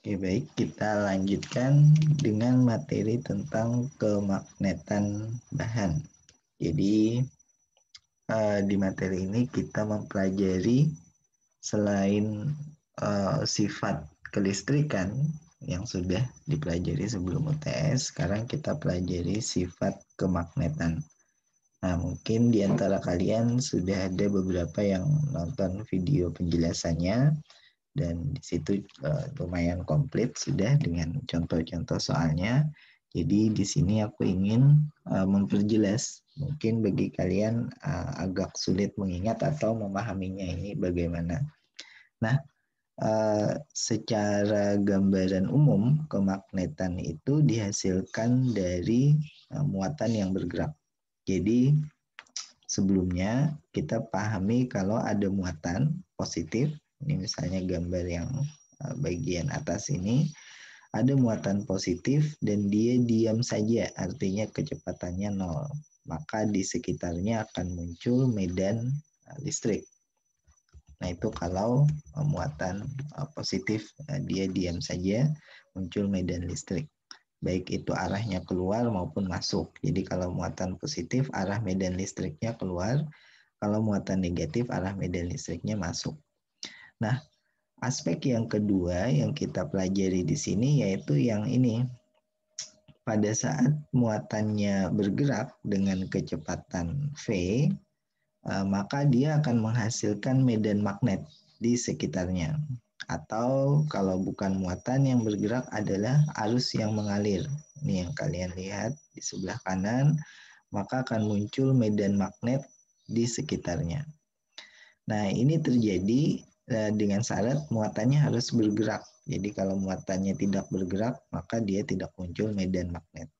Oke, baik, kita lanjutkan dengan materi tentang kemagnetan bahan. Jadi di materi ini kita mempelajari selain sifat kelistrikan yang sudah dipelajari sebelum UTS, sekarang kita pelajari sifat kemagnetan. Nah, mungkin di antara kalian sudah ada beberapa yang nonton video penjelasannya, dan di situ lumayan komplit sudah dengan contoh-contoh soalnya. Jadi di sini aku ingin memperjelas, mungkin bagi kalian agak sulit mengingat atau memahaminya ini bagaimana. Nah, secara gambaran umum kemagnetan itu dihasilkan dari muatan yang bergerak. Jadi sebelumnya kita pahami kalau ada muatan positif, ini misalnya gambar yang bagian atas ini, ada muatan positif dan dia diam saja, artinya kecepatannya nol. Maka di sekitarnya akan muncul medan listrik. Nah, itu kalau muatan positif, dia diam saja, muncul medan listrik. Baik itu arahnya keluar maupun masuk. Jadi kalau muatan positif, arah medan listriknya keluar. Kalau muatan negatif, arah medan listriknya masuk. Nah, aspek yang kedua yang kita pelajari di sini yaitu yang ini. Pada saat muatannya bergerak dengan kecepatan V, maka dia akan menghasilkan medan magnet di sekitarnya. Atau kalau bukan muatan yang bergerak adalah arus yang mengalir. Ini yang kalian lihat di sebelah kanan, maka akan muncul medan magnet di sekitarnya. Nah, ini terjadi dengan syarat muatannya harus bergerak. Jadi kalau muatannya tidak bergerak, maka dia tidak muncul medan magnet.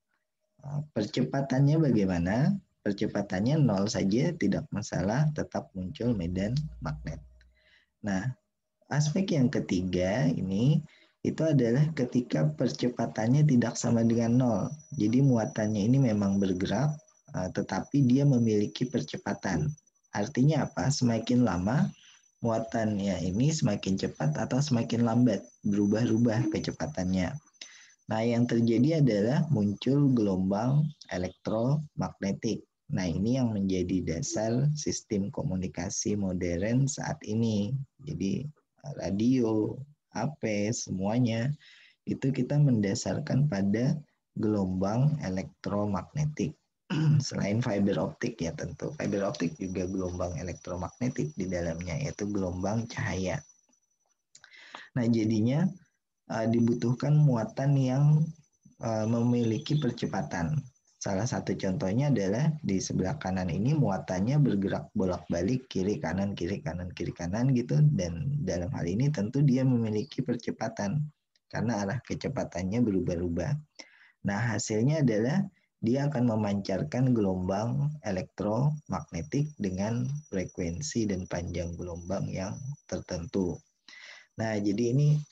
Percepatannya bagaimana? Percepatannya nol saja, tidak masalah, tetap muncul medan magnet. Nah, aspek yang ketiga ini itu adalah ketika percepatannya tidak sama dengan nol. Jadi muatannya ini memang bergerak, tetapi dia memiliki percepatan. Artinya apa? Semakin lama muatannya ini semakin cepat atau semakin lambat, berubah-ubah kecepatannya. Nah, yang terjadi adalah muncul gelombang elektromagnetik. Nah, ini yang menjadi dasar sistem komunikasi modern saat ini. Jadi, radio, HP, semuanya itu kita mendasarkan pada gelombang elektromagnetik. Selain fiber optik ya tentu. Fiber optik juga gelombang elektromagnetik di dalamnya, yaitu gelombang cahaya. Nah, jadinya dibutuhkan muatan yang memiliki percepatan. Salah satu contohnya adalah di sebelah kanan ini muatannya bergerak bolak-balik kiri kanan gitu, dan dalam hal ini tentu dia memiliki percepatan karena arah kecepatannya berubah-ubah. Nah, hasilnya adalah dia akan memancarkan gelombang elektromagnetik dengan frekuensi dan panjang gelombang yang tertentu. Nah, jadi ini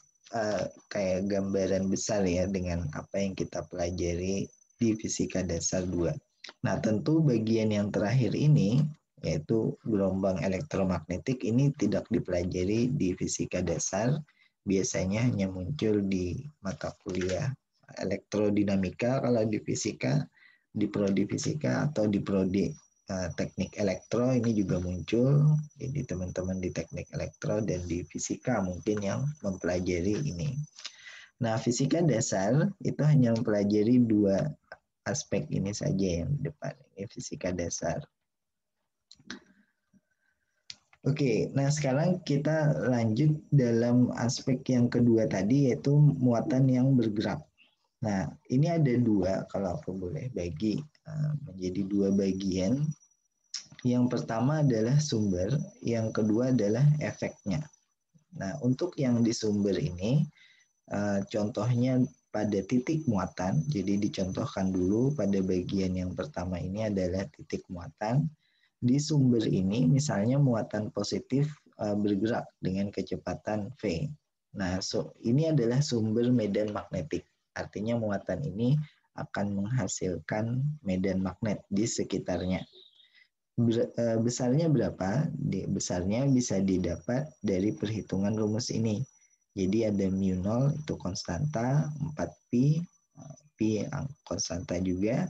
kayak gambaran besar ya dengan apa yang kita pelajari di Fisika Dasar 2. Nah, tentu bagian yang terakhir ini, yaitu gelombang elektromagnetik, ini tidak dipelajari di Fisika Dasar. Biasanya hanya muncul di mata kuliah elektrodinamika kalau di fisika, di prodi fisika atau di prodi teknik elektro ini juga muncul. Jadi teman-teman di teknik elektro dan di fisika mungkin yang mempelajari ini. Nah, fisika dasar itu hanya mempelajari dua aspek ini saja yang di depan. Ini fisika dasar. Oke, nah sekarang kita lanjut dalam aspek yang kedua tadi, yaitu muatan yang bergerak. Nah, ini ada dua, kalau aku boleh bagi menjadi dua bagian. Yang pertama adalah sumber, yang kedua adalah efeknya. Nah, untuk yang di sumber ini, contohnya pada titik muatan, jadi dicontohkan dulu pada bagian yang pertama ini adalah titik muatan. Di sumber ini misalnya muatan positif bergerak dengan kecepatan V. Nah, ini adalah sumber medan magnetik. Artinya muatan ini akan menghasilkan medan magnet di sekitarnya. Besarnya berapa? Besarnya bisa didapat dari perhitungan rumus ini. Jadi ada mu0 itu konstanta, 4pi, pi yang konstanta juga,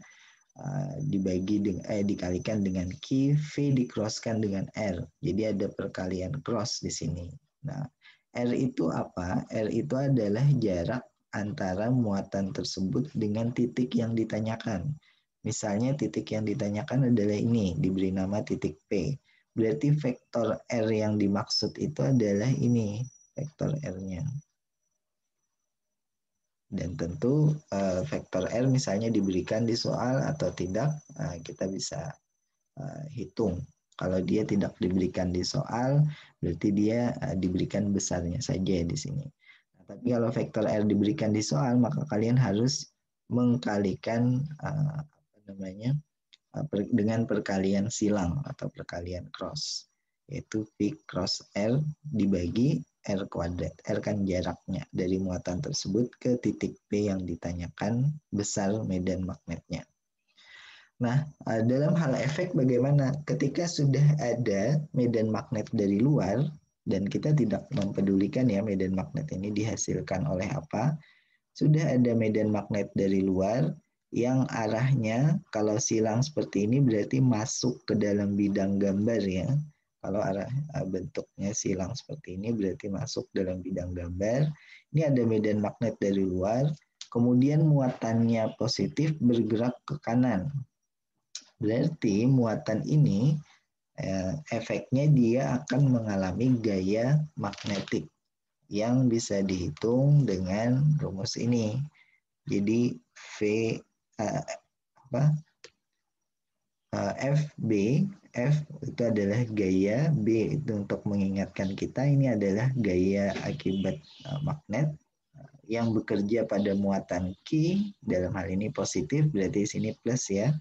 dikalikan dengan Q, V dikrosskan dengan R. Jadi ada perkalian cross di sini. Nah, R itu apa? R itu adalah jarak antara muatan tersebut dengan titik yang ditanyakan. Misalnya titik yang ditanyakan adalah ini, diberi nama titik P. Berarti vektor R yang dimaksud itu adalah ini, vektor R-nya. Dan tentu vektor R misalnya diberikan di soal atau tidak, kita bisa hitung. Kalau dia tidak diberikan di soal, berarti dia diberikan besarnya saja di sini. Nah, tapi kalau vektor R diberikan di soal, maka kalian harus mengkalikan dengan perkalian silang atau perkalian cross, yaitu V cross R dibagi R kuadrat. R kan jaraknya dari muatan tersebut ke titik P yang ditanyakan, besar medan magnetnya. Nah, dalam hal efek bagaimana? Ketika sudah ada medan magnet dari luar, dan kita tidak mempedulikan ya medan magnet ini dihasilkan oleh apa, sudah ada medan magnet dari luar yang arahnya kalau silang seperti ini berarti masuk ke dalam bidang gambar ya. Kalau arah bentuknya silang seperti ini berarti masuk dalam bidang gambar. Ini ada medan magnet dari luar, kemudian muatannya positif bergerak ke kanan. Berarti muatan ini efeknya dia akan mengalami gaya magnetik yang bisa dihitung dengan rumus ini. Jadi FB, F itu adalah gaya, B itu untuk mengingatkan kita ini adalah gaya akibat magnet yang bekerja pada muatan Q, dalam hal ini positif, berarti sini plus ya,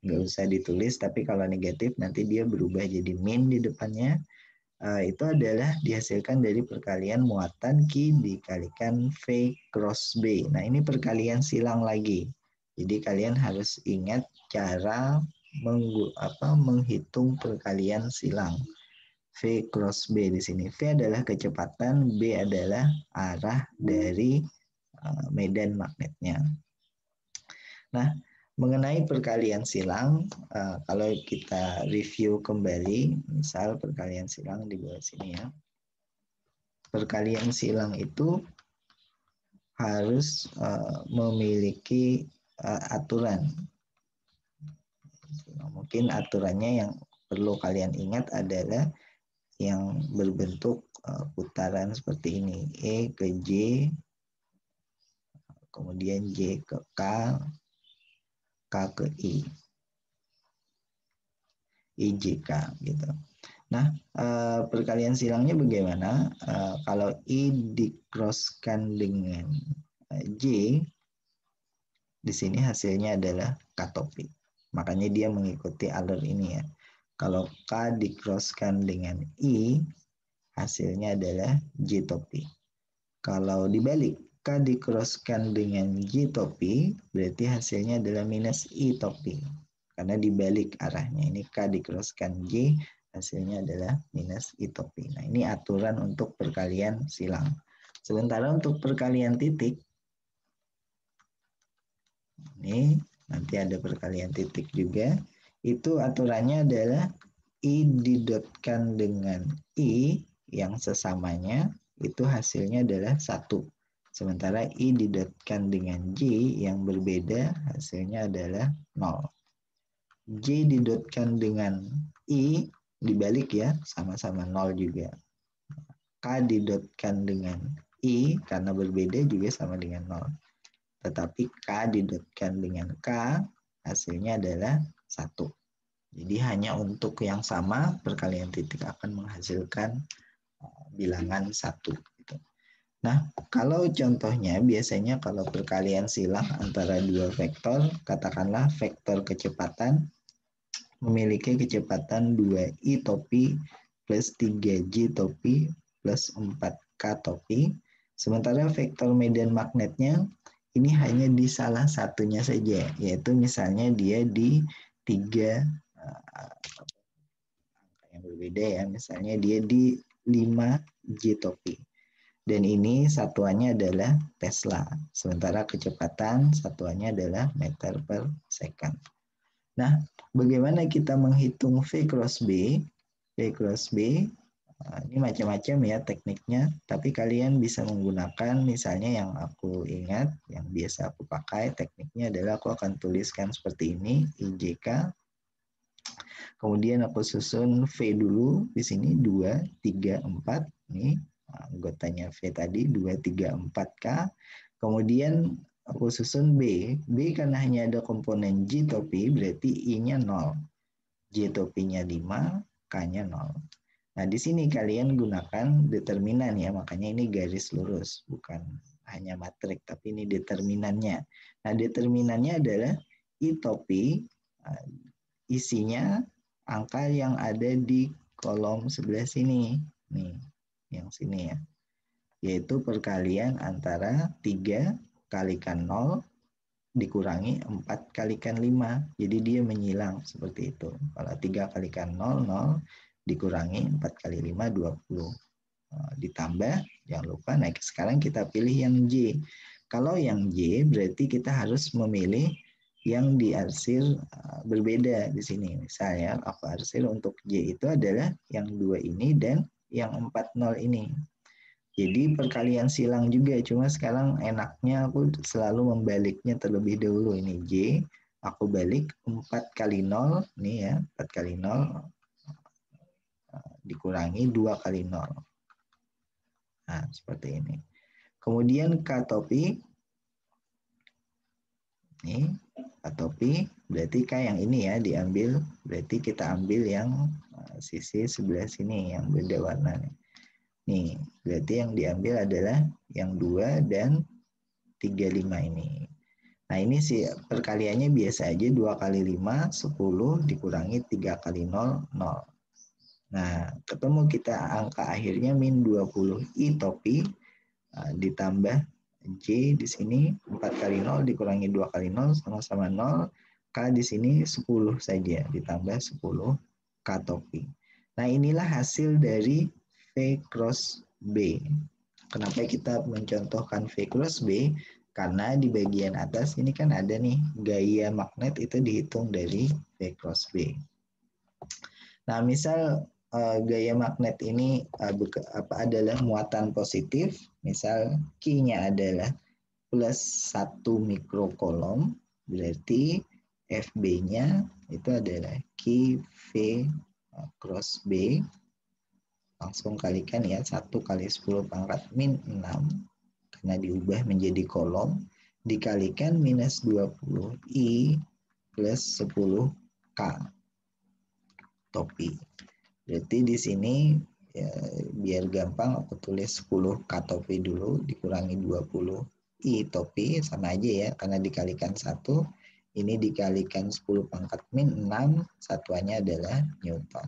nggak usah ditulis, tapi kalau negatif nanti dia berubah jadi min di depannya. Itu adalah dihasilkan dari perkalian muatan Q dikalikan V cross B. Nah ini perkalian silang lagi. Jadi kalian harus ingat cara menghitung perkalian silang. V cross B di sini. V adalah kecepatan, B adalah arah dari medan magnetnya. Nah, mengenai perkalian silang, kalau kita review kembali, misal perkalian silang di bawah sini ya. Perkalian silang itu harus memiliki aturan. Mungkin aturannya yang perlu kalian ingat adalah yang berbentuk putaran seperti ini. E ke J, kemudian J ke K, K ke I. IJK gitu. Nah, perkalian silangnya bagaimana? Kalau I dikrosskan dengan J, di sini hasilnya adalah K topi. Makanya dia mengikuti alur ini ya. Kalau K dikrosskan dengan I, hasilnya adalah J topi. Kalau dibalik, K dikrosskan dengan J topi, berarti hasilnya adalah minus I topi. Karena dibalik arahnya. Ini K dikrosskan J, hasilnya adalah minus I topi. Nah, ini aturan untuk perkalian silang. Sementara untuk perkalian titik, ini nanti ada perkalian titik juga. Itu aturannya adalah I didotkan dengan I yang sesamanya, itu hasilnya adalah 1. Sementara I didotkan dengan J yang berbeda, hasilnya adalah 0. J didotkan dengan I, dibalik ya, sama-sama 0 juga. K didotkan dengan I, karena berbeda juga sama dengan 0. Tetapi K didotkan dengan K, hasilnya adalah 1. Jadi hanya untuk yang sama, perkalian titik akan menghasilkan bilangan 1. Gitu. Nah, kalau contohnya biasanya kalau perkalian silang antara dua vektor, katakanlah vektor kecepatan memiliki kecepatan 2i topi plus 3j topi plus 4k topi. Sementara vektor medan magnetnya ini hanya di salah satunya saja, yaitu misalnya dia di 3 angka yang berbeda ya, misalnya dia di 5j topi. Dan ini satuannya adalah Tesla. Sementara kecepatan satuannya adalah meter per second. Nah, bagaimana kita menghitung V cross B? V cross B, ini macam-macam ya tekniknya, tapi kalian bisa menggunakan misalnya yang aku ingat, yang biasa aku pakai, tekniknya adalah aku akan tuliskan seperti ini, IJK. Kemudian aku susun V dulu, di sini 2, 3, 4, nih anggotanya V tadi 2, 3, 4K. Kemudian aku susun B. B karena hanya ada komponen J topi, berarti I-nya 0. J topinya 5, K-nya 0. Nah, di sini kalian gunakan determinan ya, makanya ini garis lurus, bukan hanya matrik, tapi ini determinannya. Nah, determinannya adalah I topi, isinya angka yang ada di kolom sebelah sini. Nih, yang sini ya. Yaitu perkalian antara 3 kalikan 0 dikurangi 4 kalikan 5. Jadi dia menyilang seperti itu. Kalau 3 kalikan 0, 0 dikurangi 4 kali 5, 20. Ditambah, jangan lupa, nah sekarang kita pilih yang J. Kalau yang J berarti kita harus memilih yang diarsir berbeda di sini. Misalnya aku arsir untuk J itu adalah yang 2 ini dan yang 40 ini. Jadi perkalian silang juga, cuma sekarang enaknya aku selalu membaliknya terlebih dahulu. Ini J, aku balik 4 kali 0, nih ya, 4 kali 0 dikurangi 2 kali 0. Nah, seperti ini. Kemudian K topi, nih, K topi, berarti K yang ini ya diambil, berarti kita ambil yang sisi sebelah sini yang beda warna nih. Nih, berarti yang diambil adalah yang 2 dan 35 ini. Nah, ini sih perkaliannya biasa aja, 2 kali 5, 10 dikurangi 3 kali 0, 0. Nah, ketemu kita angka akhirnya min 20 I topi ditambah J di sini 4 kali 0 dikurangi 2 kali 0 sama-sama 0. K di sini 10 saja ditambah 10 K topi. Nah, inilah hasil dari V cross B. Kenapa kita mencontohkan V cross B? Karena di bagian atas ini kan ada nih gaya magnet itu dihitung dari V cross B. Nah, misal gaya magnet ini adalah muatan positif, misal Q-nya adalah plus 1 mikrokolom, berarti FB-nya itu adalah Q V cross B, langsung kalikan ya, 1 kali 10 pangkat min 6, karena diubah menjadi kolom, dikalikan minus 20 I plus 10 K topi. Berarti di sini ya, biar gampang aku tulis 10 K topi dulu dikurangi 20 I topi, sama aja ya karena dikalikan 1, ini dikalikan 10 pangkat min 6, satuannya adalah Newton.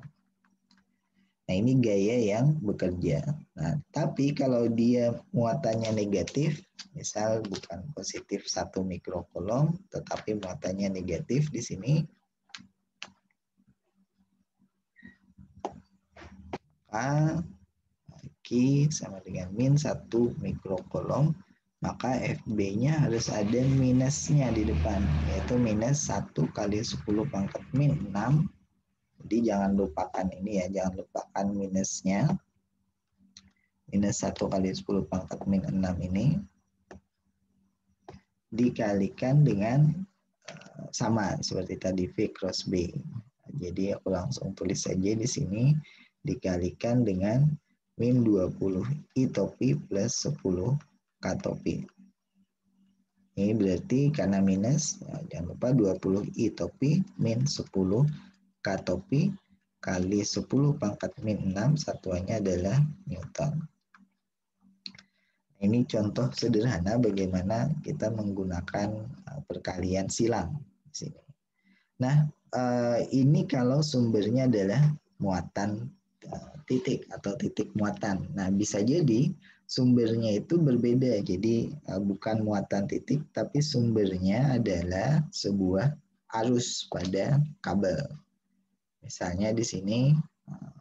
Nah, ini gaya yang bekerja. Nah, tapi kalau dia muatannya negatif, misal bukan positif 1 mikrokolom, tetapi muatannya negatif di sini, Q sama dengan min 1 mikrokolom, maka FB-nya harus ada minusnya di depan, yaitu minus 1 kali 10 pangkat min 6. Jadi jangan lupakan ini ya, jangan lupakan minusnya. Minus 1 kali 10 pangkat min 6 ini dikalikan dengan sama seperti tadi V cross B. Jadi aku langsung tulis saja di sini dikalikan dengan min 20 I topi plus 10 K topi. Ini berarti karena minus, jangan lupa 20 I topi min 10 K topi kali 10 pangkat min 6, satuannya adalah Newton. Ini contoh sederhana bagaimana kita menggunakan perkalian silang di sini. Nah, ini kalau sumbernya adalah muatan titik atau titik muatan. Nah, bisa jadi sumbernya itu berbeda. Jadi bukan muatan titik, tapi sumbernya adalah sebuah arus pada kabel. Misalnya di sini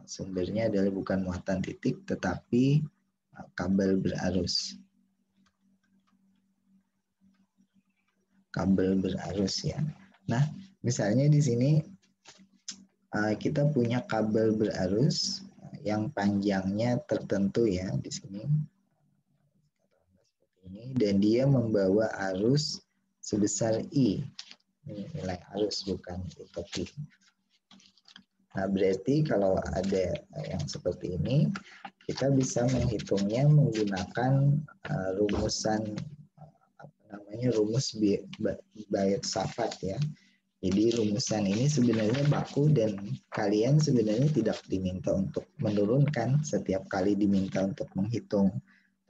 sumbernya adalah bukan muatan titik, tetapi kabel berarus. Kabel berarus ya. Nah, misalnya di sini kita punya kabel berarus yang panjangnya tertentu ya di sini. Dan dia membawa arus sebesar I. Ini nilai arus bukan I. Nah, berarti kalau ada yang seperti ini, kita bisa menghitungnya menggunakan rumusan rumus Weierstrass ya. Jadi rumusan ini sebenarnya baku dan kalian sebenarnya tidak diminta untuk menurunkan setiap kali diminta untuk menghitung.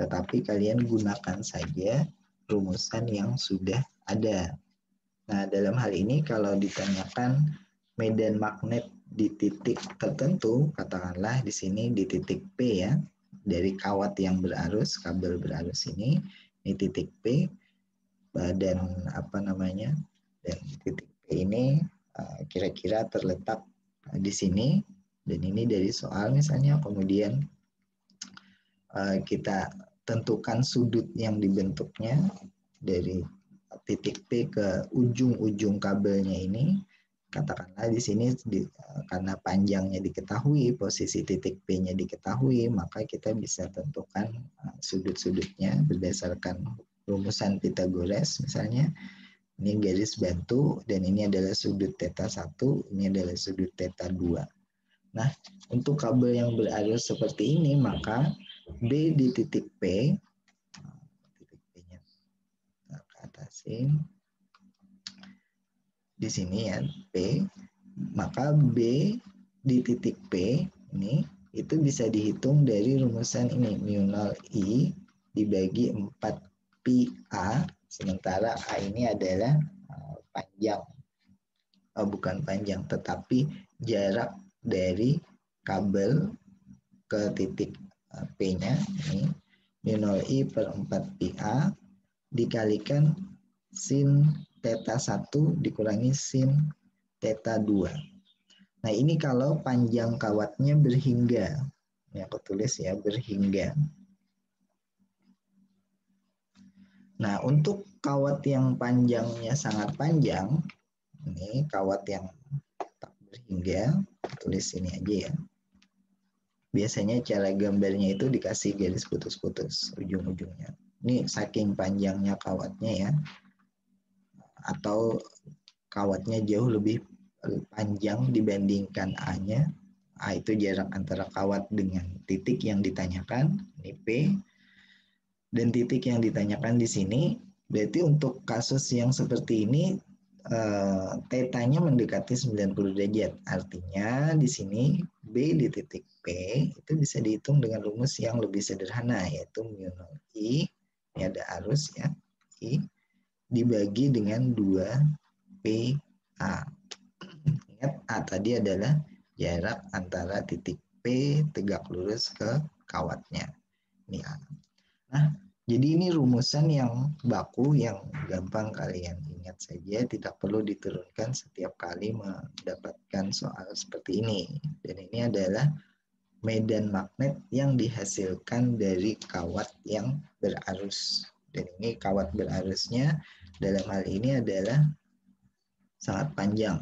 Tetapi kalian gunakan saja rumusan yang sudah ada. Nah, dalam hal ini kalau ditanyakan medan magnet di titik tertentu, katakanlah di sini di titik P ya, dari kawat yang berarus, kabel berarus ini titik P, dan dan titik P ini kira-kira terletak di sini, dan ini dari soal misalnya, kemudian kita tentukan sudut yang dibentuknya dari titik P ke ujung-ujung kabelnya ini. Katakanlah di sini karena panjangnya diketahui, posisi titik P-nya diketahui, maka kita bisa tentukan sudut-sudutnya berdasarkan rumusan Pythagoras misalnya. Ini garis bantu dan ini adalah sudut θ 1, ini adalah sudut θ 2. Nah, untuk kabel yang berarus seperti ini, maka B di titik P, titik P-nya ke atasin, di sini ya, P, maka B di titik P ini itu bisa dihitung dari rumusan ini, mu0 I dibagi 4 pi A, sementara A ini adalah panjang, bukan panjang, tetapi jarak dari kabel ke titik P-nya, ini mu0 I per 4 pi A dikalikan sin θ 1 dikurangi sin θ 2. Nah, ini kalau panjang kawatnya berhingga. Ini aku tulis ya, berhingga. Nah, untuk kawat yang panjangnya sangat panjang, ini kawat yang tak berhingga, tulis ini aja ya. Biasanya cara gambarnya itu dikasih garis putus-putus ujung-ujungnya. Ini saking panjangnya kawatnya ya. Atau kawatnya jauh lebih panjang dibandingkan A-nya. A itu jarak antara kawat dengan titik yang ditanyakan, ini P. Dan titik yang ditanyakan di sini, berarti untuk kasus yang seperti ini, θ-nya mendekati 90 derajat. Artinya di sini B di titik P itu bisa dihitung dengan rumus yang lebih sederhana, yaitu mu0 I, ini ada arus ya, I, dibagi dengan 2PA. Ingat, A tadi adalah jarak antara titik P tegak lurus ke kawatnya. Ini A. Nah, jadi ini rumusan yang baku yang gampang kalian ingat saja, tidak perlu diturunkan setiap kali mendapatkan soal seperti ini. Dan ini adalah medan magnet yang dihasilkan dari kawat yang berarus. Dan ini kawat berarusnya dalam hal ini adalah sangat panjang.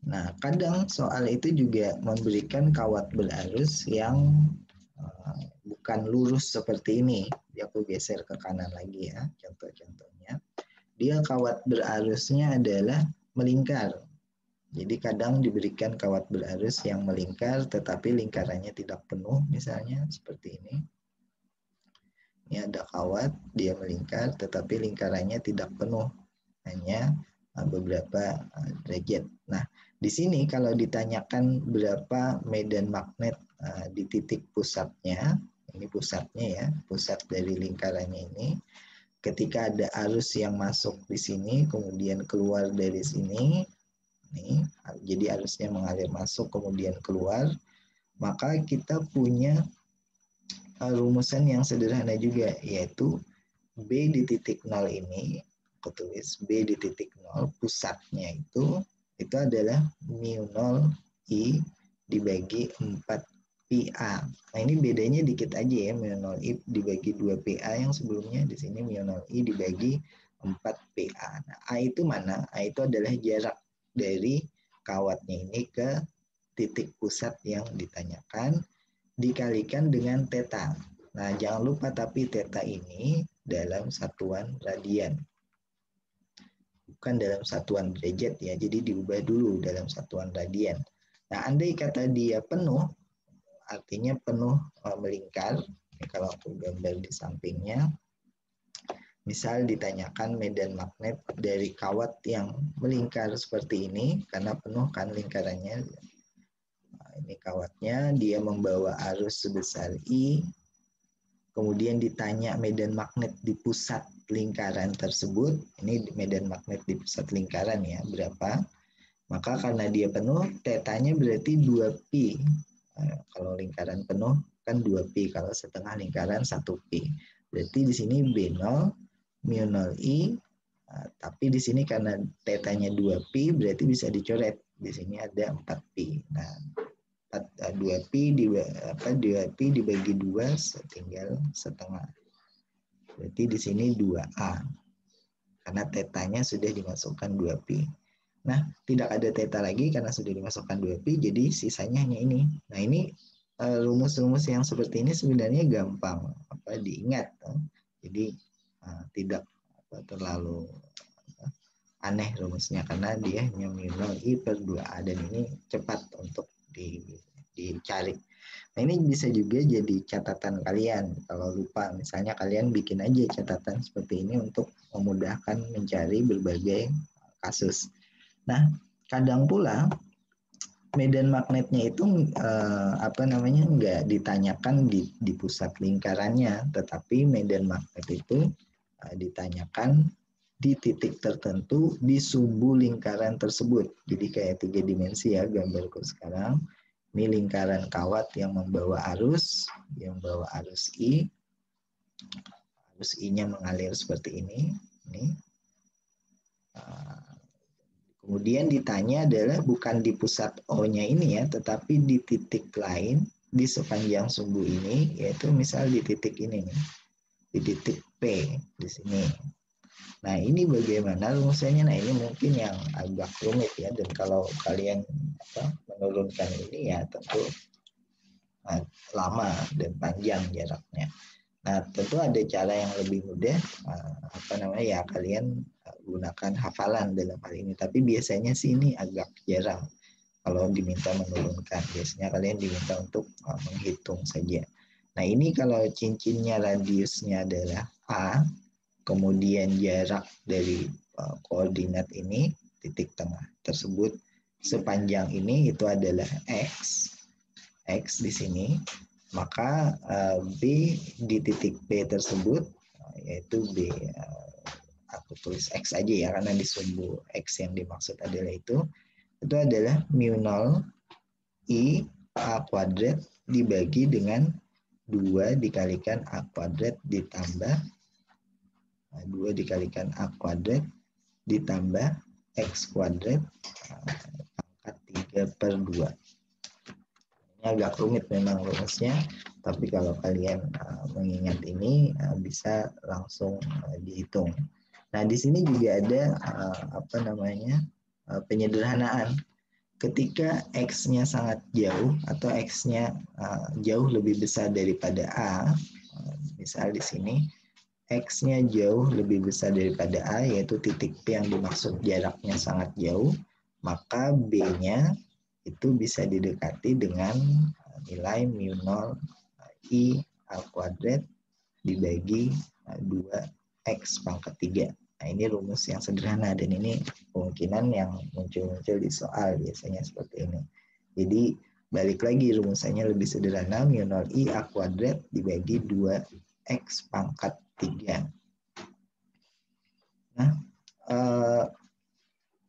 Nah, kadang soal itu juga memberikan kawat berarus yang bukan lurus seperti ini. Jadi aku geser ke kanan lagi ya, contoh-contohnya. Dia kawat berarusnya adalah melingkar. Jadi kadang diberikan kawat berarus yang melingkar, tetapi lingkarannya tidak penuh, misalnya seperti ini. Ini ada kawat, dia melingkar, tetapi lingkarannya tidak penuh, hanya beberapa derajat. Nah, di sini kalau ditanyakan berapa medan magnet di titik pusatnya, ini pusatnya ya, pusat dari lingkarannya ini, ketika ada arus yang masuk di sini, kemudian keluar dari sini, nih, jadi arusnya mengalir masuk, kemudian keluar, maka kita punya rumusan yang sederhana juga, yaitu B di titik 0 ini, aku tulis B di titik 0, pusatnya itu adalah mu0 I dibagi 4 pi A. Nah ini bedanya dikit aja ya, mu 0I dibagi 2 PA yang sebelumnya di sini mu 0I dibagi 4 PA. Nah A itu mana? A itu adalah jarak dari kawatnya ini ke titik pusat yang ditanyakan dikalikan dengan theta. Nah jangan lupa tapi theta ini dalam satuan radian, bukan dalam satuan derajat ya, jadi diubah dulu dalam satuan radian. Nah andai kata dia penuh, artinya penuh melingkar. Ini kalau aku gambar di sampingnya, misal ditanyakan medan magnet dari kawat yang melingkar seperti ini, karena penuh kan lingkarannya. Nah, ini kawatnya, dia membawa arus sebesar I, kemudian ditanya medan magnet di pusat lingkaran tersebut, ini medan magnet di pusat lingkaran ya, berapa? Maka karena dia penuh, tetanya berarti 2pi. Kalau lingkaran penuh kan 2pi, kalau setengah lingkaran 1pi. Berarti di sini B0 mu 0I, tapi di sini karena tetanya 2pi berarti bisa dicoret. Di sini ada 4pi. Nah, 2pi dibagi 2 tinggal setengah. Berarti di sini 2A. Karena tetanya sudah dimasukkan 2pi. Nah, tidak ada theta lagi karena sudah dimasukkan 2pi, jadi sisanya hanya ini. Nah, ini rumus-rumus yang seperti ini sebenarnya gampang diingat. Jadi tidak terlalu aneh rumusnya karena dia hanya mu 0I per 2A dan ini cepat untuk dicari. Nah, ini bisa juga jadi catatan kalian. Kalau lupa, misalnya kalian bikin aja catatan seperti ini untuk memudahkan mencari berbagai kasus. Nah, kadang pula medan magnetnya itu nggak ditanyakan di pusat lingkarannya, tetapi medan magnet itu ditanyakan di titik tertentu di sumbu lingkaran tersebut. Jadi kayak 3 dimensi ya gambarku sekarang. Ini lingkaran kawat yang membawa arus I. Arus I-nya mengalir seperti ini. Kemudian ditanya adalah bukan di pusat O-nya ini ya, tetapi di titik lain di sepanjang sumbu ini, yaitu misal di titik ini nih, di titik P di sini. Nah ini bagaimana rumusnya? Nah ini mungkin yang agak rumit ya, dan kalau kalian menurunkan ini ya tentu lama dan panjang jaraknya. Nah, tentu ada cara yang lebih mudah, ya kalian gunakan hafalan dalam hal ini. Tapi biasanya sih ini agak jarang kalau diminta menurunkan. Biasanya kalian diminta untuk menghitung saja. Nah, ini kalau cincinnya radiusnya adalah A, kemudian jarak dari koordinat ini, titik tengah tersebut, sepanjang ini itu adalah X di sini. Maka B di titik P tersebut, yaitu B, aku tulis X aja ya, karena di sumbu X yang dimaksud adalah itu adalah mu 0 I A kuadrat dibagi dengan 2 dikalikan A kuadrat ditambah 2 dikalikan A kuadrat ditambah X kuadrat pangkat 3 per 2. Agak rumit memang rumusnya, tapi kalau kalian mengingat ini bisa langsung dihitung. Nah, di sini juga ada penyederhanaan. Ketika X-nya sangat jauh atau X-nya jauh lebih besar daripada A, misal di sini X-nya jauh lebih besar daripada A, yaitu titik P yang dimaksud jaraknya sangat jauh, maka B-nya itu bisa didekati dengan nilai mu 0 I A kuadrat dibagi 2X pangkat 3. Nah, ini rumus yang sederhana dan ini kemungkinan yang muncul-muncul di soal biasanya seperti ini. Jadi balik lagi rumusannya lebih sederhana, mu 0 I A kuadrat dibagi 2X pangkat 3. Nah,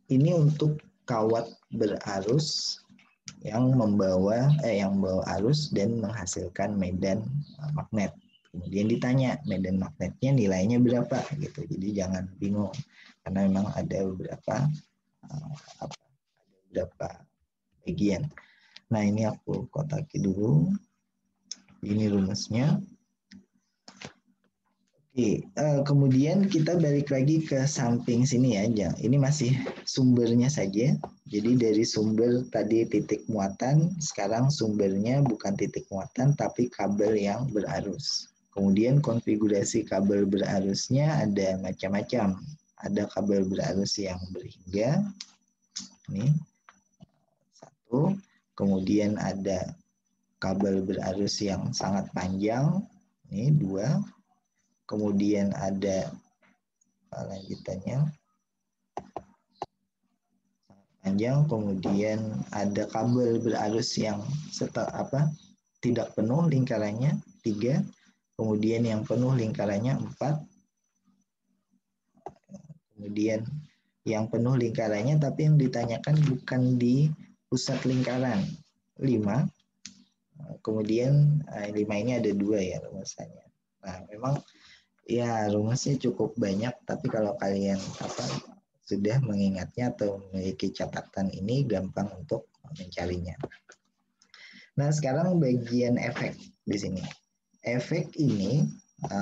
ini untuk kawat berarus yang membawa arus dan menghasilkan medan magnet. Kemudian ditanya medan magnetnya nilainya berapa gitu. Jadi jangan bingung karena memang ada beberapa bagian. Nah, ini aku kotaki dulu. Ini rumusnya. Oke, kemudian kita balik lagi ke samping sini ya. Ini masih sumbernya saja. Jadi dari sumber tadi titik muatan, sekarang sumbernya bukan titik muatan tapi kabel yang berarus. Kemudian konfigurasi kabel berarusnya ada macam-macam. Ada kabel berarus yang berhingga, ini satu. Kemudian ada kabel berarus yang sangat panjang, ini dua. Kemudian ada lanjutannya panjang, kemudian ada kabel berarus yang tidak penuh lingkarannya 3, kemudian yang penuh lingkarannya 4, kemudian yang penuh lingkarannya tapi yang ditanyakan bukan di pusat lingkaran 5, kemudian 5 ini ada 2 ya rumusnya. Nah memang ya rumusnya cukup banyak, tapi kalau kalian sudah mengingatnya atau memiliki catatan ini gampang untuk mencarinya. Nah sekarang bagian efek di sini. Efek ini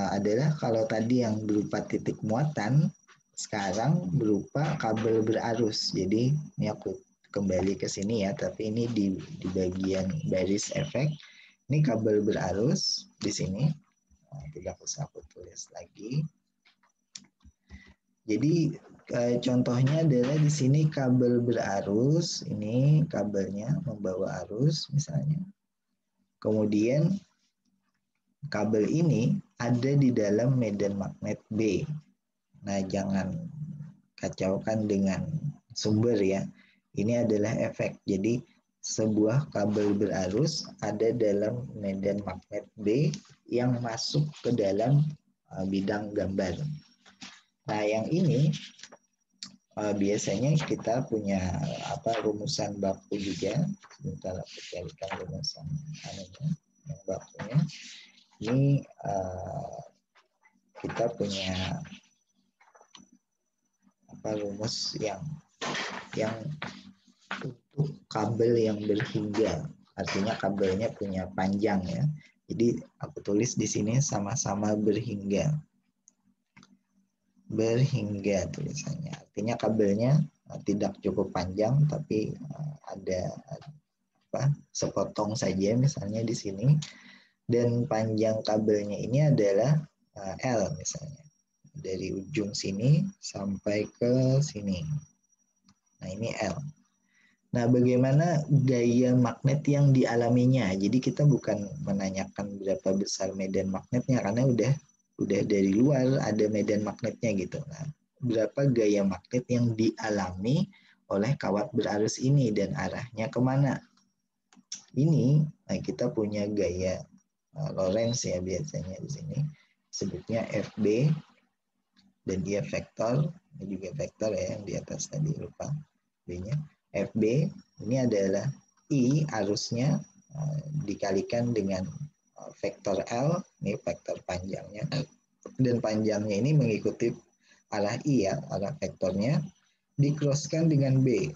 adalah kalau tadi yang berupa titik muatan, sekarang berupa kabel berarus. Jadi ini aku kembali ke sini ya, tapi ini di bagian baris efek. Ini kabel berarus di sini. Tidak usah aku tulis lagi. Jadi contohnya adalah di sini kabel berarus, ini kabelnya membawa arus misalnya. Kemudian kabel ini ada di dalam medan magnet B. Nah, jangan kacaukan dengan sumber ya. Ini adalah efek. Jadi sebuah kabel berarus ada dalam medan magnet B yang masuk ke dalam bidang gambar. Nah, yang ini biasanya kita punya rumusan baku juga. Sebentar aku carikan rumusan yang bakunya. Ini kita punya rumus yang untuk kabel yang berhingga, artinya kabelnya punya panjang ya. Jadi aku tulis di sini sama-sama berhingga. Berhingga tulisannya, artinya kabelnya tidak cukup panjang tapi ada sepotong saja misalnya di sini, dan panjang kabelnya ini adalah L misalnya, dari ujung sini sampai ke sini. Nah ini L. Nah bagaimana gaya magnet yang dialaminya? Jadi kita bukan menanyakan berapa besar medan magnetnya karena udah dari luar ada medan magnetnya gitu. Nah berapa gaya magnet yang dialami oleh kawat berarus ini dan arahnya kemana? Ini kita punya gaya Lorentz ya biasanya di sini sebutnya FB dan dia vektor, ini juga vektor ya yang di atas tadi lupa B-nya. FB ini adalah I arusnya dikalikan dengan vektor L, ini vektor panjangnya, dan panjangnya ini mengikuti arah I ya, arah vektornya, di-crosskan dengan B,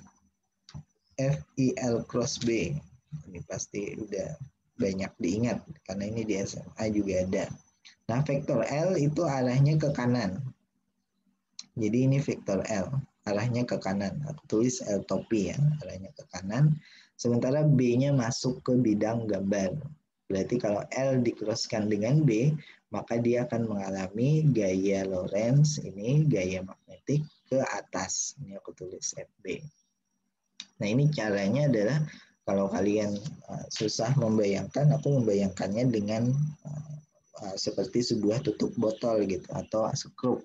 FIL cross B. Ini pasti udah banyak diingat karena ini di SMA juga ada. Nah vektor L itu arahnya ke kanan, jadi ini vektor L arahnya ke kanan. Aku tulis L topi ya, arahnya ke kanan. Sementara B-nya masuk ke bidang gambar. Berarti kalau L di-crosskan dengan B, maka dia akan mengalami gaya Lorentz, ini gaya magnetik ke atas. Ini aku tulis FB. Nah ini caranya adalah kalau kalian susah membayangkan, aku membayangkannya dengan seperti sebuah tutup botol gitu, atau skrup,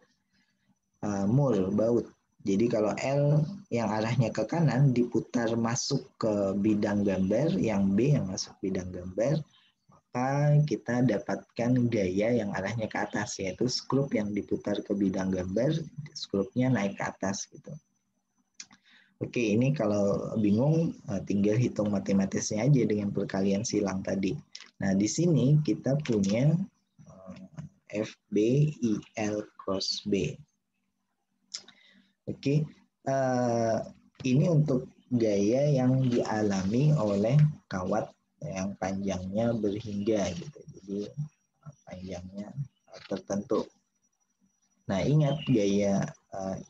mul, baut. Jadi kalau L yang arahnya ke kanan diputar masuk ke bidang gambar, yang B yang masuk bidang gambar, maka kita dapatkan gaya yang arahnya ke atas, yaitu skrup yang diputar ke bidang gambar, skrupnya naik ke atas gitu. Oke, ini kalau bingung tinggal hitung matematisnya aja dengan perkalian silang tadi. Nah, di sini kita punya FBIL cross B. Oke, ini untuk gaya yang dialami oleh kawat yang panjangnya berhingga gitu. jadi panjangnya tertentu. Nah, ingat gaya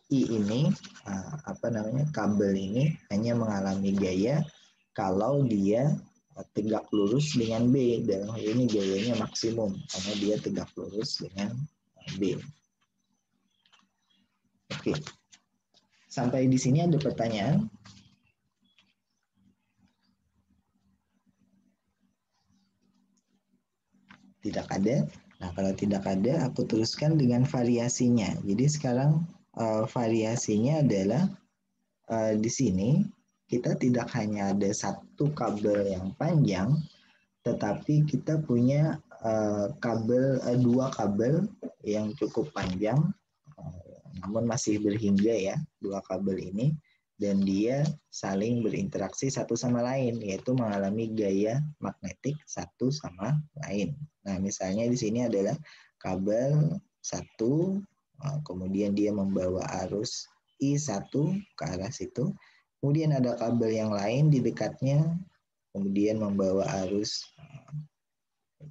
I ini kabel ini hanya mengalami gaya kalau dia tegak lurus dengan B. Dalam hal ini gayanya maksimum karena dia tegak lurus dengan B. Oke. Sampai di sini ada pertanyaan? Tidak ada. Nah, kalau tidak ada, aku teruskan dengan variasinya. Jadi sekarang variasinya adalah di sini kita tidak hanya ada satu kabel yang panjang, tetapi kita punya dua kabel yang cukup panjang, namun masih berhingga ya, dua kabel ini, dan dia saling berinteraksi satu sama lain, yaitu mengalami gaya magnetik satu sama lain. Nah, misalnya di sini adalah kabel satu, kemudian dia membawa arus I1 ke arah situ, kemudian ada kabel yang lain di dekatnya, kemudian membawa arus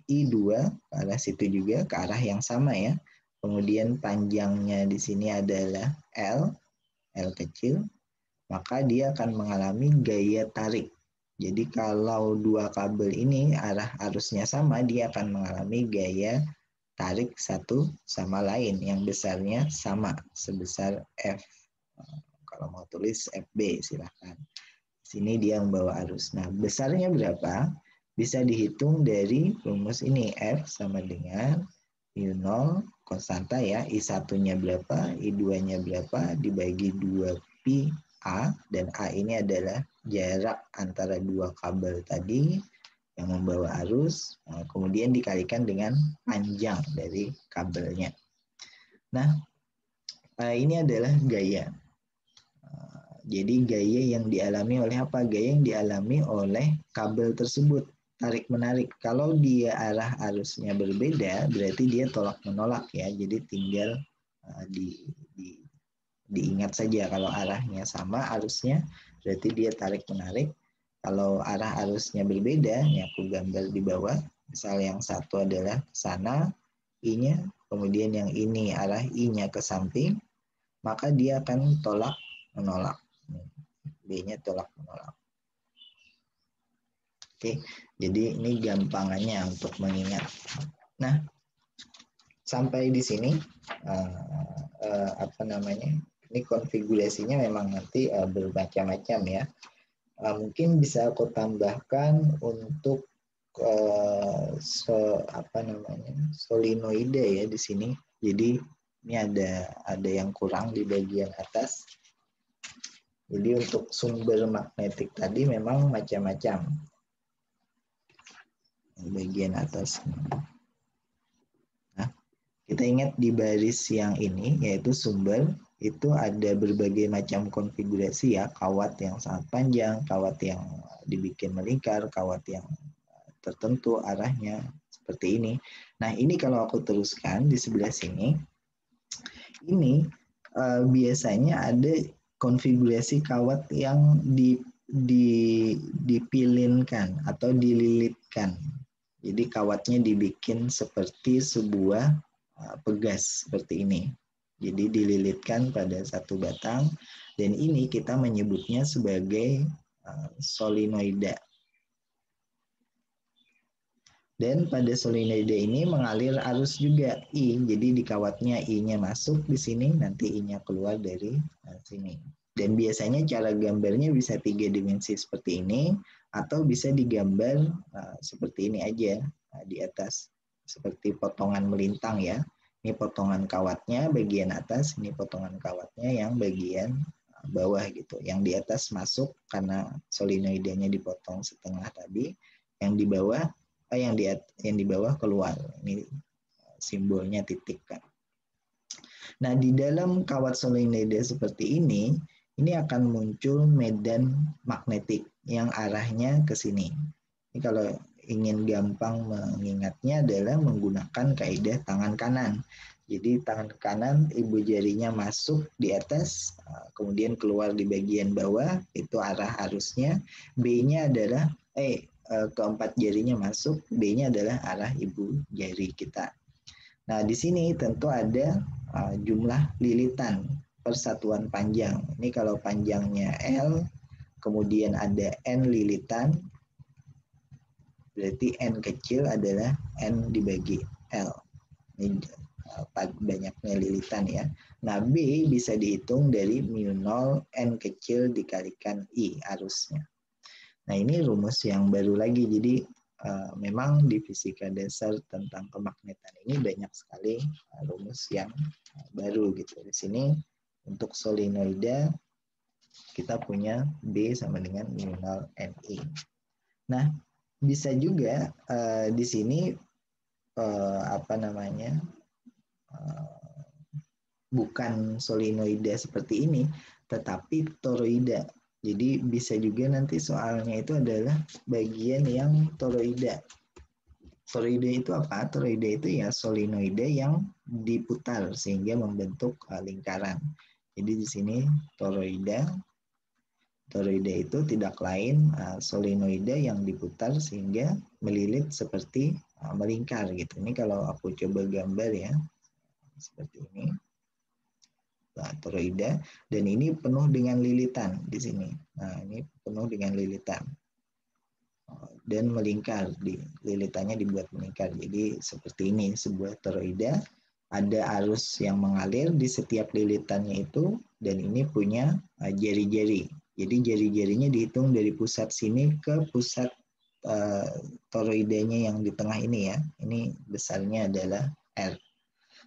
I2 ke arah situ juga, ke arah yang sama ya. Kemudian panjangnya di sini adalah L kecil, maka dia akan mengalami gaya tarik. Jadi kalau dua kabel ini arah arusnya sama, dia akan mengalami gaya tarik satu sama lain yang besarnya sama, sebesar F. Kalau mau tulis FB silahkan. Sini dia membawa arus. Nah, besarnya berapa? Bisa dihitung dari rumus ini. F sama dengan U0 konstanta ya. I1-nya berapa, I2-nya berapa, dibagi 2pi A, dan A ini adalah jarak antara dua kabel tadi yang membawa arus, kemudian dikalikan dengan panjang dari kabelnya. Nah, ini adalah gaya. Jadi gaya yang dialami oleh apa? Gaya yang dialami oleh kabel tersebut, tarik-menarik. Kalau dia arah arusnya berbeda, berarti dia tolak-menolak ya. Jadi tinggal diingat saja kalau arahnya sama arusnya, berarti dia tarik-menarik. Kalau arah arusnya berbeda, ini aku gambar di bawah. Misal yang satu adalah ke sana, I-nya, kemudian yang ini arah I-nya ke samping, maka dia akan tolak-menolak. B-nya tolak-menolak. Oke, jadi ini gampangannya untuk mengingat. Nah, sampai di sini ini konfigurasinya memang nanti bermacam-macam ya. Mungkin bisa aku tambahkan untuk solenoide ya di sini. Jadi ini ada yang kurang di bagian atas. Jadi untuk sumber magnetik tadi memang macam-macam. Bagian atas. Nah, kita ingat di baris yang ini yaitu sumber itu ada berbagai macam konfigurasi ya, kawat yang sangat panjang, kawat yang dibikin melingkar, kawat yang tertentu arahnya seperti ini. Nah, ini kalau aku teruskan di sebelah sini, ini biasanya ada konfigurasi kawat yang dipilinkan atau dililitkan. Jadi kawatnya dibikin seperti sebuah pegas seperti ini. Jadi dililitkan pada satu batang, dan ini kita menyebutnya sebagai solenoida. Dan pada solenoida ini mengalir arus juga I. Jadi di kawatnya I-nya masuk di sini, nanti I-nya keluar dari sini. Dan biasanya cara gambarnya bisa 3 dimensi seperti ini, atau bisa digambar seperti ini aja di atas. Seperti potongan melintang ya. Ini potongan kawatnya bagian atas, ini potongan kawatnya yang bagian bawah gitu. Yang di atas masuk karena solenoidanya dipotong setengah tadi, yang di bawah yang di bawah keluar. Ini simbolnya titik kan. Nah, di dalam kawat solenoida seperti ini akan muncul medan magnetik yang arahnya ke sini. Ini kalau ingin gampang mengingatnya adalah menggunakan kaidah tangan kanan. Jadi tangan kanan ibu jarinya masuk di atas, kemudian keluar di bagian bawah, itu arah arusnya. B-nya adalah keempat jarinya masuk, B-nya adalah arah ibu jari kita. Nah, di sini tentu ada jumlah lilitan persatuan panjang. Ini kalau panjangnya L, kemudian ada N lilitan, berarti N kecil adalah N dibagi L. Ini banyaknya lilitan ya. Nah, B bisa dihitung dari mu 0 N kecil dikalikan I arusnya. Nah, ini rumus yang baru lagi. Jadi, memang di fisika dasar tentang kemagnetan ini banyak sekali rumus yang baru gitu. Di sini untuk solenoida kita punya B sama dengan mu 0 NI. Nah, bisa juga di sini bukan solenoida seperti ini, tetapi toroida. Jadi bisa juga nanti soalnya itu adalah bagian yang toroida. Toroida itu apa? Toroida itu ya solenoida yang diputar sehingga membentuk lingkaran. Jadi di sini toroida itu tidak lain solenoida yang diputar sehingga melilit seperti melingkar gitu. Ini kalau aku coba gambar ya, seperti ini. Nah, toroida, dan ini penuh dengan lilitan di sini. Nah, ini penuh dengan lilitan dan melingkar, lilitannya dibuat melingkar. Jadi seperti ini sebuah toroida, ada arus yang mengalir di setiap lilitannya itu, dan ini punya jari-jari. Jadi jari-jarinya dihitung dari pusat sini ke pusat toroidanya yang di tengah ini ya. Ini besarnya adalah R.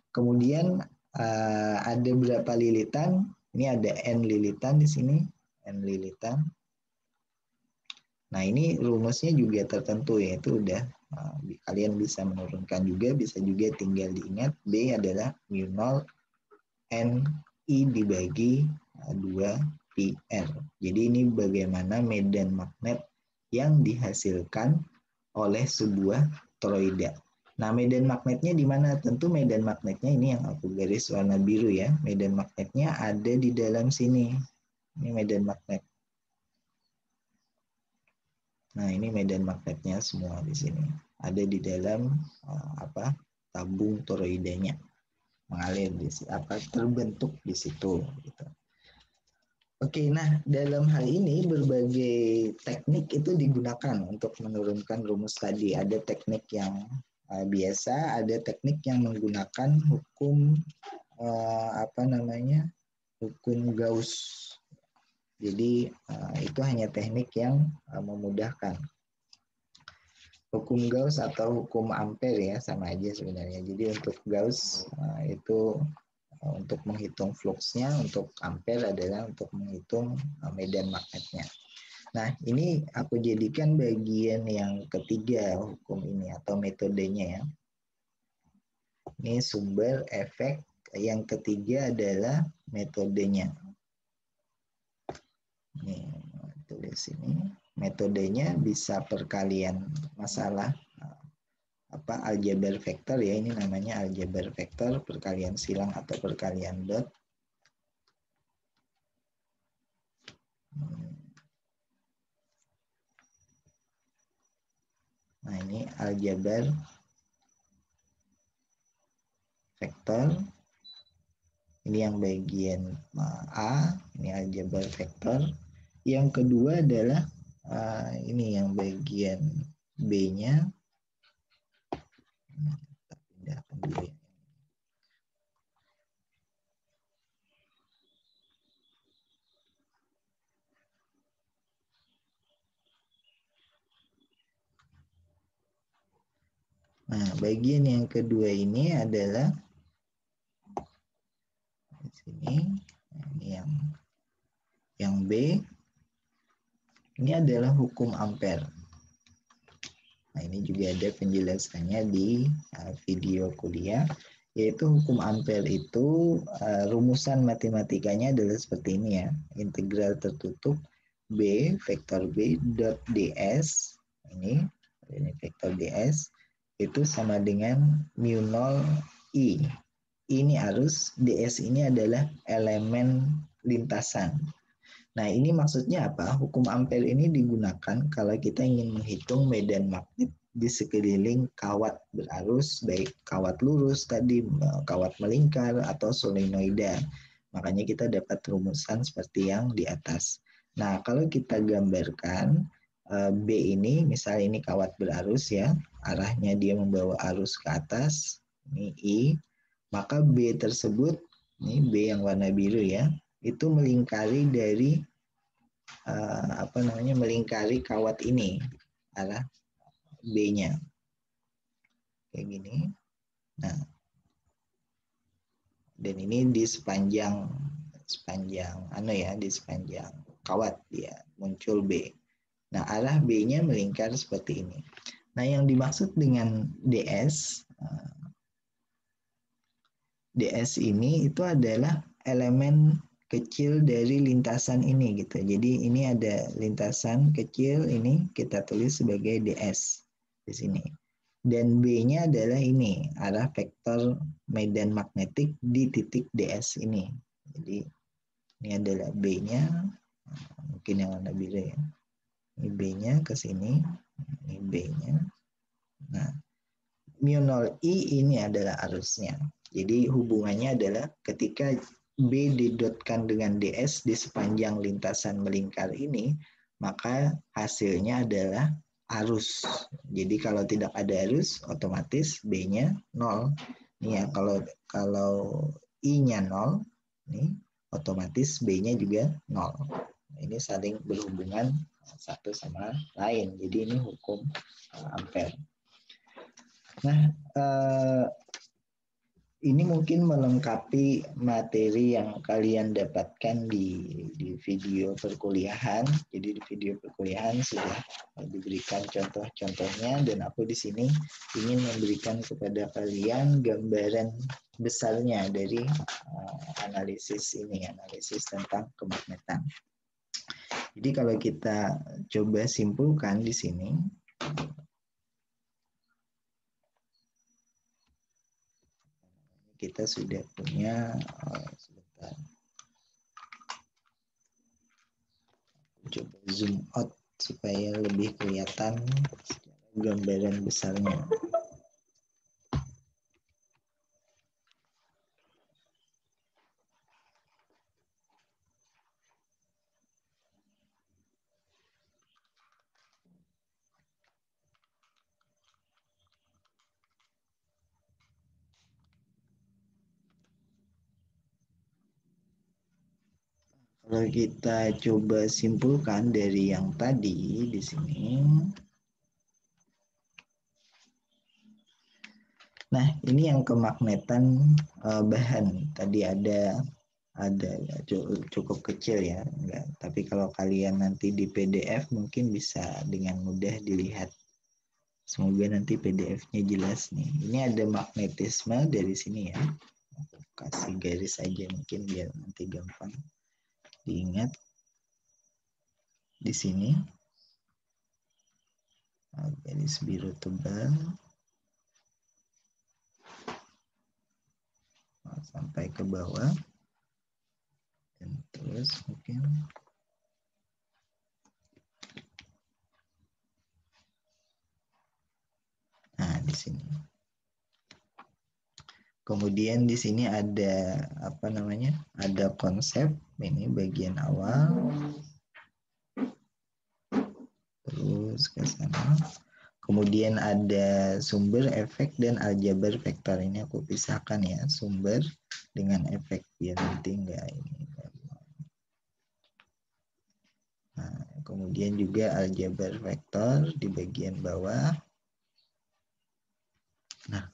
Kemudian ada berapa lilitan? Ini ada N lilitan di sini, N lilitan. Nah, ini rumusnya juga tertentu ya, itu udah kalian bisa menurunkan juga, bisa juga tinggal diingat B adalah mu 0 N I dibagi 2 pi R. Jadi ini bagaimana medan magnet yang dihasilkan oleh sebuah toroida. Nah, medan magnetnya di mana? Tentu medan magnetnya ini yang aku garis warna biru ya. Medan magnetnya ada di dalam sini. Ini medan magnet. Nah, ini medan magnetnya semua di sini. Ada di dalam tabung toroidanya. Mengalir di situ, terbentuk di situ gitu. Oke, nah dalam hal ini berbagai teknik itu digunakan untuk menurunkan rumus tadi. Ada teknik yang biasa, ada teknik yang menggunakan hukum hukum Gauss. Jadi itu hanya teknik yang memudahkan. Hukum Gauss atau hukum Ampere ya sama aja sebenarnya. Jadi untuk Gauss itu untuk menghitung fluxnya, untuk Ampere adalah untuk menghitung medan magnetnya. Nah, ini aku jadikan bagian yang ketiga hukum ini atau metodenya ya. Ini sumber efek yang ketiga adalah metodenya. Nih, tulis ini. Metodenya bisa perkalian masalah aljabar vektor ya, ini namanya aljabar vektor, perkalian silang atau perkalian dot. Nah, ini aljabar vektor. Ini yang bagian A, ini aljabar vektor. Yang kedua adalah ini yang bagian B-nya. Kita pindahkan dulu ya. Nah, bagian yang kedua ini adalah di sini. Ini yang B. Ini adalah hukum Ampere. Nah, ini juga ada penjelasannya di video kuliah, yaitu hukum Ampere itu rumusan matematikanya adalah seperti ini ya. Integral tertutup B, vektor B dot ds, ini vektor ds, itu sama dengan mu 0 I. Ini arus, ds ini adalah elemen lintasan. Nah, ini maksudnya apa? Hukum ampere ini digunakan kalau kita ingin menghitung medan magnet di sekeliling kawat berarus, baik kawat lurus tadi, kawat melingkar, atau solenoida. Makanya kita dapat rumusan seperti yang di atas. Nah, kalau kita gambarkan B ini, misal ini kawat berarus ya, arahnya dia membawa arus ke atas, ini I, maka B tersebut, ini B yang warna biru ya, itu melingkari dari melingkari kawat ini arah B-nya kayak gini. Nah, dan ini di sepanjang di sepanjang kawat dia muncul B. Nah, arah B-nya melingkar seperti ini. Nah, yang dimaksud dengan DS ini itu adalah elemen kecil dari lintasan ini gitu. Jadi ini ada lintasan kecil ini kita tulis sebagai DS di sini. Dan B-nya adalah ini, arah vektor medan magnetik di titik DS ini. Jadi ini adalah B-nya, mungkin yang warna biru ya. Ini B-nya ke sini, ini B-nya. Nah, mu0I ini adalah arusnya. Jadi hubungannya adalah ketika B didotkan dengan DS di sepanjang lintasan melingkar ini, maka hasilnya adalah arus. Jadi kalau tidak ada arus, otomatis B-nya 0. Nih ya, kalau I-nya 0, nih, otomatis B-nya juga 0. Ini saling berhubungan satu sama lain. Jadi ini hukum ampere. Nah, ini mungkin melengkapi materi yang kalian dapatkan di video perkuliahan. Jadi di video perkuliahan sudah diberikan contoh-contohnya dan aku di sini ingin memberikan kepada kalian gambaran besarnya dari analisis tentang kemagnetan. Jadi kalau kita coba simpulkan di sini, kita sudah punya sebentar. Coba zoom out supaya lebih kelihatan gambaran besarnya. Kalau kita coba simpulkan dari yang tadi di sini. Nah, ini yang kemagnetan bahan. Tadi ada cukup kecil ya. Enggak. Tapi kalau kalian nanti di PDF mungkin bisa dengan mudah dilihat. Semoga nanti PDF-nya jelas nih. Ini ada magnetisme dari sini ya. Aku kasih garis aja mungkin biar nanti gampang diingat. Di sini garis biru tebal sampai ke bawah dan terus mungkin di sini. Kemudian di sini ada ada konsep, ini bagian awal. Terus ke sana. Kemudian ada sumber, efek, dan aljabar vektor. Ini aku pisahkan ya, sumber dengan efek biar nanti enggak ini. Nah, kemudian juga aljabar vektor di bagian bawah. Nah,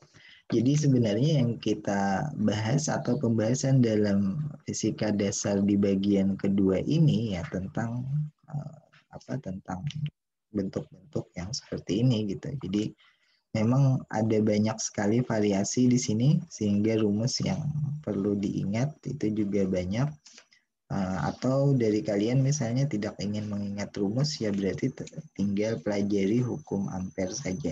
jadi sebenarnya yang kita bahas atau pembahasan dalam fisika dasar di bagian kedua ini ya tentang tentang bentuk-bentuk yang seperti ini gitu. Jadi memang ada banyak sekali variasi di sini sehingga rumus yang perlu diingat itu juga banyak. Atau dari kalian misalnya tidak ingin mengingat rumus ya berarti tinggal pelajari hukum ampere saja.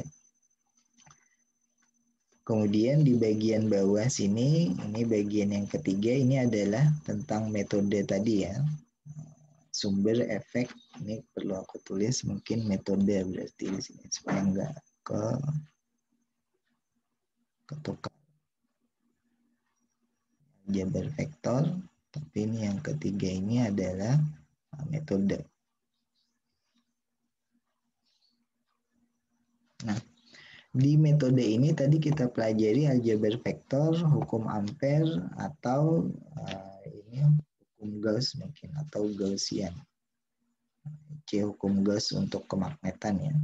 Kemudian di bagian bawah sini, ini bagian yang ketiga, ini adalah tentang metode tadi ya. sumber efek. Ini perlu aku tulis mungkin metode berarti di sini supaya nggak ketukar aljabar vektor. Tapi ini yang ketiga ini adalah metode. Nah, di metode ini tadi kita pelajari aljabar vektor, hukum Ampere, atau ini hukum Gauss mungkin, atau Gaussian. C hukum Gauss untuk kemagnetan ya.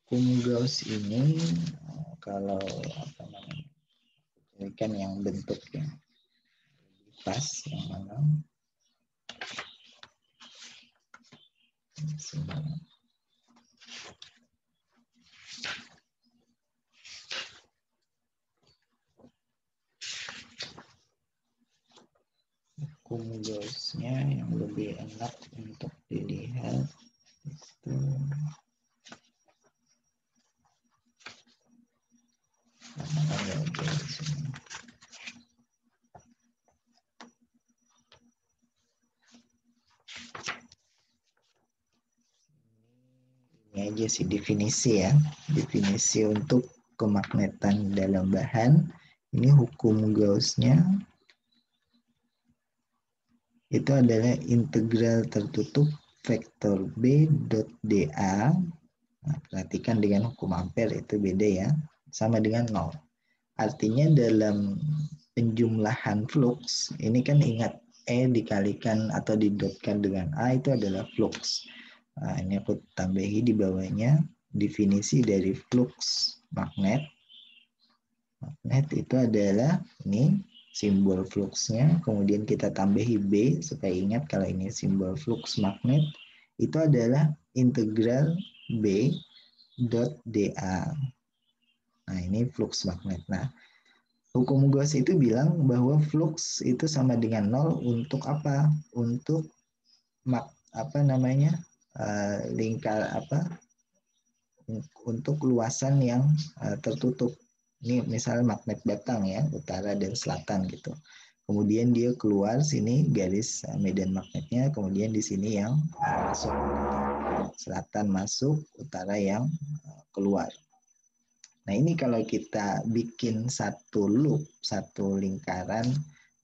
Hukum Gauss ini kalau apa namanya? Ini yang bentuknya pas yang mana? Hukum Gauss-nya yang lebih enak untuk dilihat itu ini aja sih definisi ya, definisi untuk kemagnetan dalam bahan. Ini hukum Gauss-nya itu adalah integral tertutup vektor B dot dA. Nah, perhatikan dengan hukum Ampere itu beda ya, sama dengan 0. Artinya dalam penjumlahan flux, ini kan ingat E dikalikan atau didotkan dengan A itu adalah flux. Nah, ini aku tambahi di bawahnya definisi dari flux magnet. Magnet itu adalah ini simbol fluxnya, kemudian kita tambahi B supaya ingat kalau ini simbol flux magnet, itu adalah integral B dot dA. Nah, ini flux magnet. Nah, hukum Gauss itu bilang bahwa flux itu sama dengan 0 untuk apa? Untuk apa namanya? Lingkar apa? Untuk luasan yang tertutup. Ini misalnya magnet batang ya, utara dan selatan gitu. Kemudian dia keluar sini garis medan magnetnya, kemudian di sini yang masuk selatan masuk, utara yang keluar. Nah, ini kalau kita bikin satu loop, satu lingkaran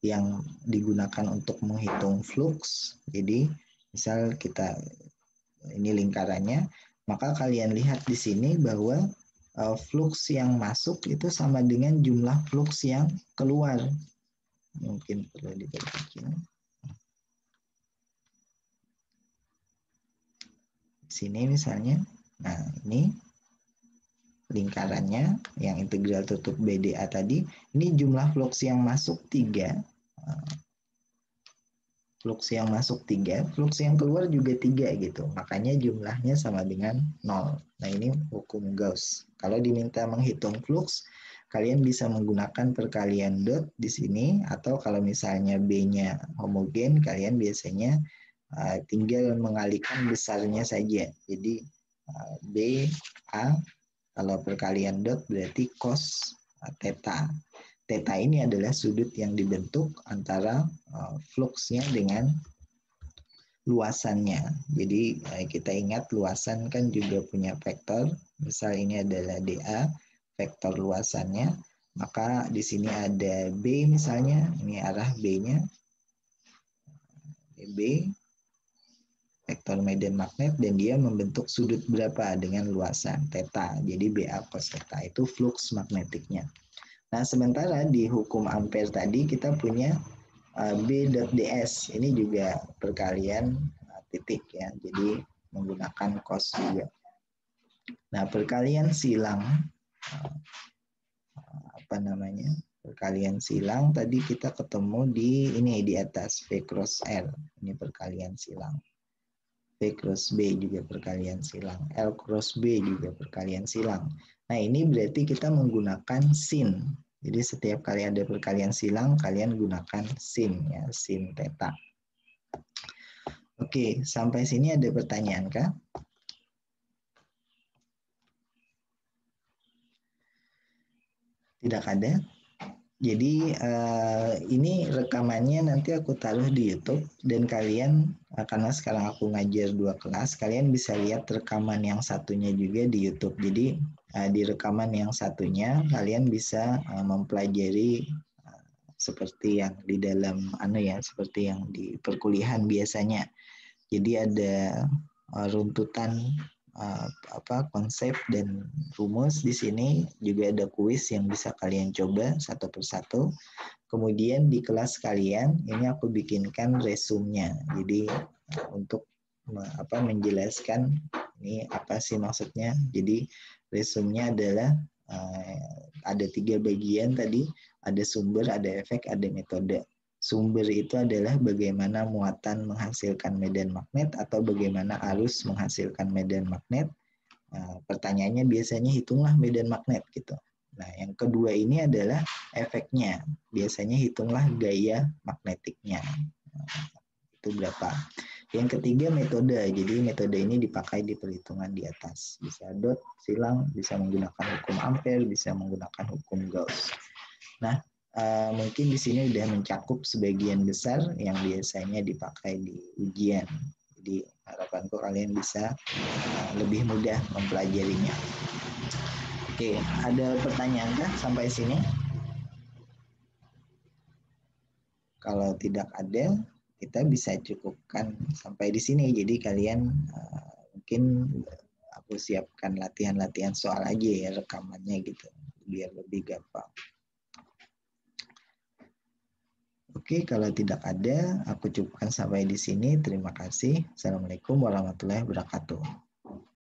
yang digunakan untuk menghitung flux. Jadi, misal kita ini lingkarannya, maka kalian lihat di sini bahwa flux yang masuk itu sama dengan jumlah flux yang keluar. Mungkin perlu diperhatikan. Di sini misalnya, nah ini lingkarannya yang integral tutup BDA tadi, ini jumlah flux yang masuk 3. Flux yang masuk 3, flux yang keluar juga 3 gitu. Makanya jumlahnya sama dengan 0. Nah, ini hukum Gauss. Kalau diminta menghitung flux, kalian bisa menggunakan perkalian dot di sini, atau kalau misalnya B-nya homogen, kalian biasanya tinggal mengalihkan besarnya saja. Jadi B, A, kalau perkalian dot berarti cos theta. Theta ini adalah sudut yang dibentuk antara fluxnya dengan luasannya. Jadi kita ingat luasan kan juga punya vektor. Misal ini adalah dA, vektor luasannya. Maka di sini ada B misalnya, ini arah B-nya. B, vektor medan magnet, dan dia membentuk sudut berapa dengan luasan theta. Jadi BA cos theta itu flux magnetiknya. Nah, sementara di hukum Ampere tadi kita punya B.ds. Ini juga perkalian titik ya. Jadi menggunakan cos juga. Nah, perkalian silang apa namanya? Perkalian silang tadi kita ketemu di ini di atas V cross R. Ini perkalian silang. V cross B juga perkalian silang. L cross B juga perkalian silang. Nah, ini berarti kita menggunakan sin. Jadi setiap kali ada perkalian silang, kalian gunakan sin ya, sin theta. Oke, sampai sini ada pertanyaan kah? Tidak ada. Jadi ini rekamannya nanti aku taruh di YouTube dan kalian karena sekarang aku ngajar 2 kelas, kalian bisa lihat rekaman yang satunya juga di YouTube. Jadi di rekaman yang satunya kalian bisa mempelajari seperti yang di dalam seperti yang di perkuliahan biasanya. Jadi ada runtutan konsep dan rumus di sini, juga ada kuis yang bisa kalian coba satu persatu. Kemudian di kelas kalian ini aku bikinkan resumenya. Jadi untuk menjelaskan ini apa sih maksudnya. Jadi resumenya adalah ada 3 bagian tadi, ada sumber, ada efek, ada metode. Sumber itu adalah bagaimana muatan menghasilkan medan magnet atau bagaimana arus menghasilkan medan magnet. Pertanyaannya biasanya hitunglah medan magnet gitu. Nah, yang kedua ini adalah efeknya. Biasanya hitunglah gaya magnetiknya. Itu berapa. Yang ketiga metode. Jadi metode ini dipakai di perhitungan di atas. Bisa dot, silang, bisa menggunakan hukum Ampere, bisa menggunakan hukum Gauss. Nah, mungkin di sini sudah mencakup sebagian besar yang biasanya dipakai di ujian. Jadi harapanku kalian bisa lebih mudah mempelajarinya. Oke, ada pertanyaan kah sampai sini? Kalau tidak ada, kita bisa cukupkan sampai di sini. Jadi kalian mungkin aku siapkan latihan-latihan soal aja ya, rekamannya gitu, biar lebih gampang. Oke, kalau tidak ada, aku cukupkan sampai di sini. Terima kasih. Assalamualaikum warahmatullahi wabarakatuh.